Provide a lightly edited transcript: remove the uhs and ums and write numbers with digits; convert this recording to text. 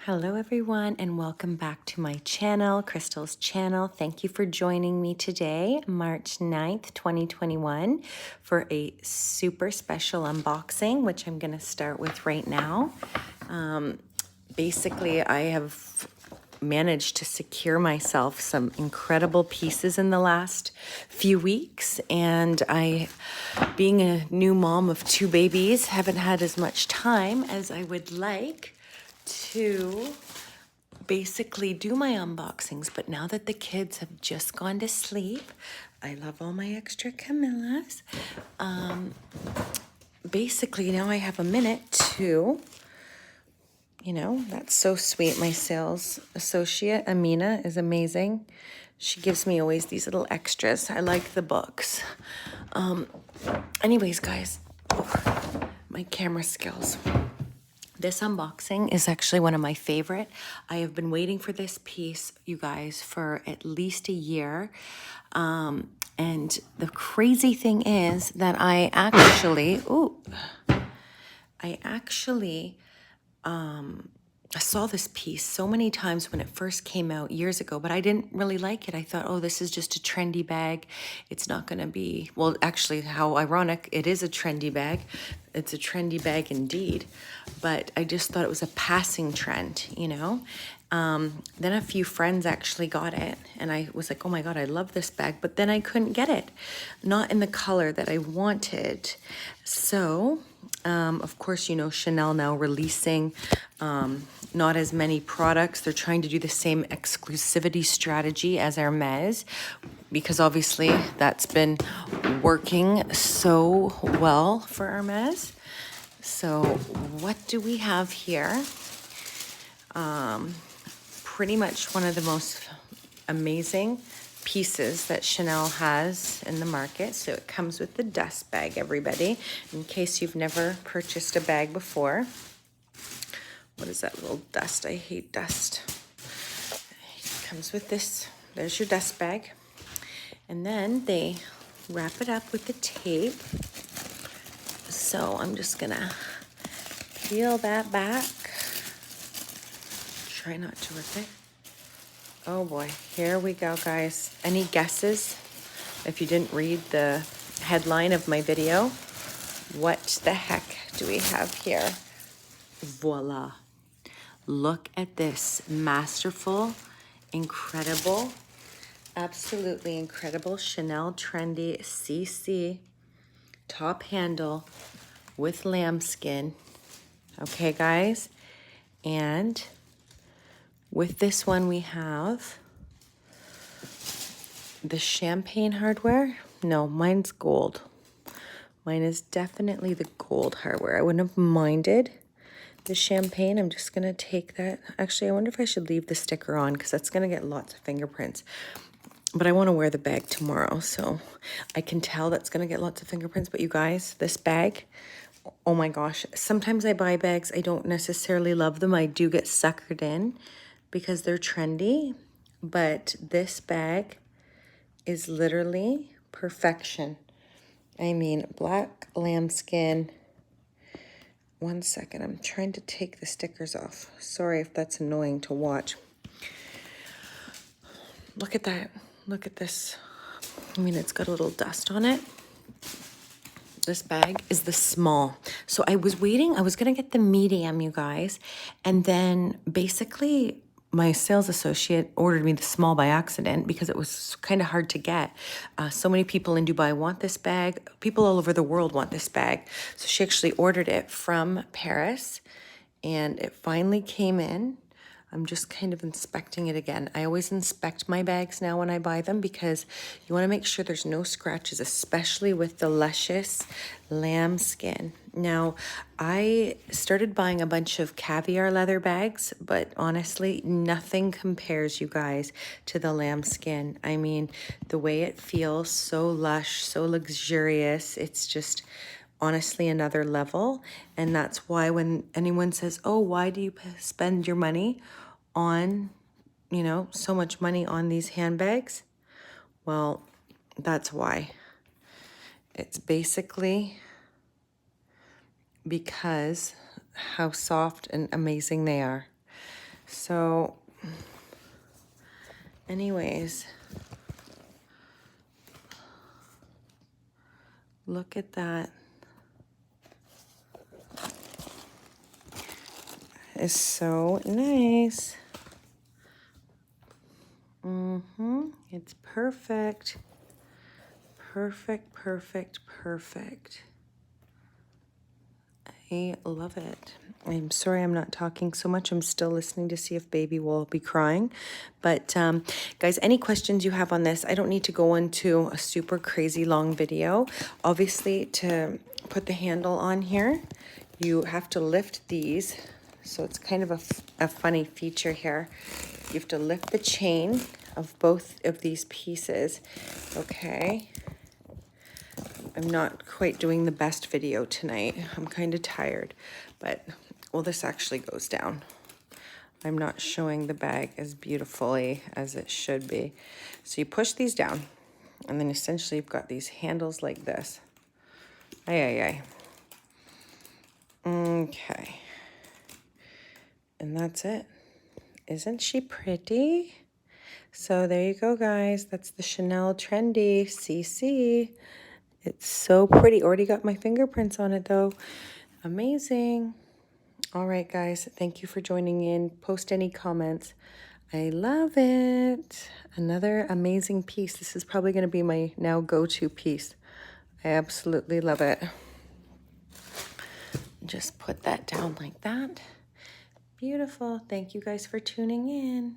Hello everyone and welcome back to my channel, Crystal's channel. Thank you for joining me today, March 9th, 2021, for a super special unboxing, which I'm going to start with right now. Basically, I have managed to secure myself some incredible pieces in the last few weeks, and being a new mom of two babies, haven't had as much time as I would like to basically do my unboxings. But now that the kids have just gone to sleep, I love all my extra Camillas. Basically now I have a minute to, that's so sweet. My sales associate, Amina, is amazing. She gives me always these little extras. I like the books. Anyways, guys, my camera skills. This unboxing is actually one of my favorite. I have been waiting for this piece, you guys, for at least a year. And the crazy thing is that I actually I saw this piece so many times when it first came out years ago, but I didn't really like it. I thought, oh, this is just a trendy bag. It's not going to be, well, actually, how ironic, it is a trendy bag. It's a trendy bag indeed, but I just thought it was a passing trend, Then a few friends actually got it, and I was like, oh my God, I love this bag, but then I couldn't get it, not in the color that I wanted. So, of course, Chanel now releasing not as many products. They're trying to do the same exclusivity strategy as Hermes, because obviously that's been working so well for Hermes. So what do we have here? Pretty much one of the most amazing pieces that Chanel has in the market. So it comes with the dust bag, everybody, in case you've never purchased a bag before. What is that little dust? I hate dust. It comes with this. There's your dust bag. And then they wrap it up with the tape. So I'm just gonna peel that back. Try not to rip it. Oh boy, here we go, guys. Any guesses? If you didn't read the headline of my video, what the heck do we have here? Voila. Look at this masterful, incredible, absolutely incredible Chanel Trendy CC top handle with lambskin. Okay, guys? And with this one, we have the champagne hardware. No, mine's gold. Mine is definitely the gold hardware. I wouldn't have minded the champagne. I'm just going to take that. Actually, I wonder if I should leave the sticker on because that's going to get lots of fingerprints. But I want to wear the bag tomorrow, so I can tell that's going to get lots of fingerprints. But you guys, this bag, oh my gosh. Sometimes I buy bags. I don't necessarily love them. I do get suckered in because they're trendy. But this bag is literally perfection. I mean, black lambskin. One second, I'm trying to take the stickers off. Sorry if that's annoying to watch. Look at that. Look at this. I mean, it's got a little dust on it. This bag is the small. So I was waiting. I was going to get the medium, you guys. And then basically my sales associate ordered me the small by accident because it was kind of hard to get. So many people in Dubai want this bag. People all over the world want this bag. So she actually ordered it from Paris and it finally came in. I'm just kind of inspecting it again. I always inspect my bags now when I buy them because you want to make sure there's no scratches, especially with the luscious lambskin. Now, I started buying a bunch of caviar leather bags, but honestly, nothing compares, you guys, to the lambskin. I mean, the way it feels, so lush, so luxurious. It's just honestly another level. And that's why when anyone says, oh, why do you spend your money on, so much money on these handbags? Well, that's why. It's basically because how soft and amazing they are. So anyways, look at that. It's so nice. It's perfect. Perfect, perfect, perfect. I love it. I'm sorry I'm not talking so much. I'm still listening to see if baby will be crying. But guys, any questions you have on this, I don't need to go into a super crazy long video. Obviously, to put the handle on here, you have to lift these. So it's kind of a funny feature here. You have to lift the chain of both of these pieces. Okay. I'm not quite doing the best video tonight. I'm kind of tired, but, well, this actually goes down. I'm not showing the bag as beautifully as it should be. So you push these down, and then essentially you've got these handles like this. Ay. Okay. And that's it. Isn't she pretty? So there you go, guys. That's the Chanel Trendy CC. It's so pretty. Already got my fingerprints on it, though. Amazing. All right, guys. Thank you for joining in. Post any comments. I love it. Another amazing piece. This is probably going to be my now go-to piece. I absolutely love it. Just put that down like that. Beautiful. Thank you guys for tuning in.